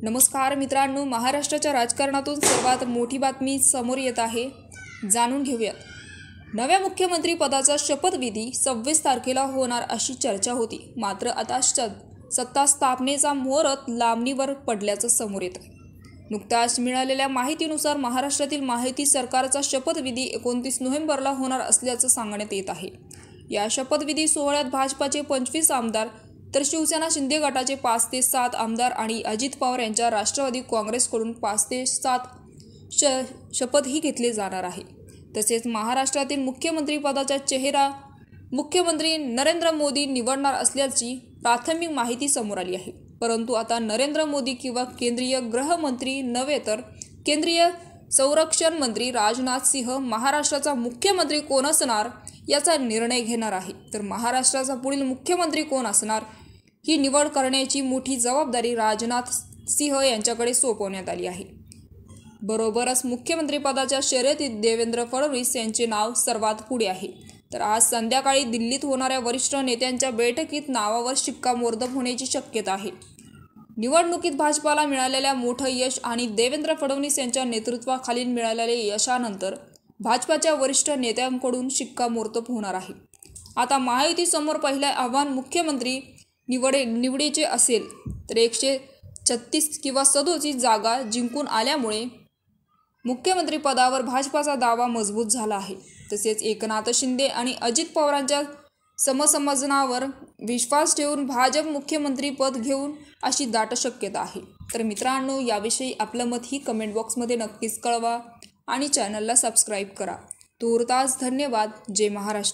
नमस्कार मित्रांनो, महाराष्ट्राच्या राजकारणातून सर्वात मोठी बातमी समोर येत आहे. जाणून घेऊयात. नव्या मुख्यमंत्री पदाचा शपथविधी 26 तारखेला होणार अशी चर्चा होती. मात्र आता सत्ता स्थापनेचा मुहूर्त लांबणीवर पडल्याचं समोर येतं. नुकताच मिळालेल्या माहितीनुसार महाराष्ट्रातील माहिती सरकारचा शपथविधी 29 नोव्हेंबरला होणार असल्याचं सांगण्यात येत आहे. या शपथविधी सोहळ्यात भाजपाचे 25 आमदार तर शिवसेना शिंदे गटाचे 5 ते 7 आमदार आणि अजित पवार यांच्या राष्ट्रवादी काँग्रेसकडून 5 ते 7 शपथही घेतले जाणार आहे. तसेच महाराष्ट्रातील मुख्यमंत्री पदाचा चेहरा मुख्यमंत्री नरेंद्र मोदी निवडणार असल्याची प्राथमिक माहिती समोर आली आहे. परंतु आता नरेंद्र मोदी किंवा केंद्रीय गृहमंत्री नव्हे तर केंद्रीय संरक्षण मंत्री राजनाथ सिंह महाराष्ट्राचा मुख्यमंत्री कोण असणार याचा निर्णय घेणार आहे. तर महाराष्ट्राचा पुढील मुख्यमंत्री कोण असणार ही निवड करण्याची मोठी जबाबदारी राजनाथ सिंह यांच्याकडे सोपवण्यात आली आहे. बरोबरच मुख्यमंत्रीपदाच्या शर्यतीत देवेंद्र फडणवीस यांचे नाव सर्वात पुढे आहे. तर आज संध्याकाळी दिल्लीत होणाऱ्या वरिष्ठ नेत्यांच्या बैठकीत नावावर शिक्कामोर्तब होण्याची शक्यता आहे. निवडणुकीत भाजपाला मिळालेल्या मोठं यश आणि देवेंद्र फडणवीस यांच्या नेतृत्वाखालील मिळालेल्या यशानंतर भाजपाच्या वरिष्ठ नेत्यांकडून शिक्कामोर्तब होणार आहे. आता महायुतीसमोर पहिलं आव्हान मुख्यमंत्री निवडीचे असेल तर 136 किंवा 37 जागा जिंकून आल्यामुळे मुख्यमंत्री पदावर भाजपाचा दावा मजबूत झाला आहे. तसेच एकनाथ शिंदे आणि अजित पवारांच्या समसमजनावर विश्वास ठेवून भाजप मुख्यमंत्री पद घेऊन अशी दाट शक्यता आहे. तर मित्रांनो, याविषयी आपलं मत ही कमेंट बॉक्समध्ये नक्कीच कळवा आणि चॅनलला सबस्क्राईब करा. तूर्तास धन्यवाद. जय महाराष्ट्र.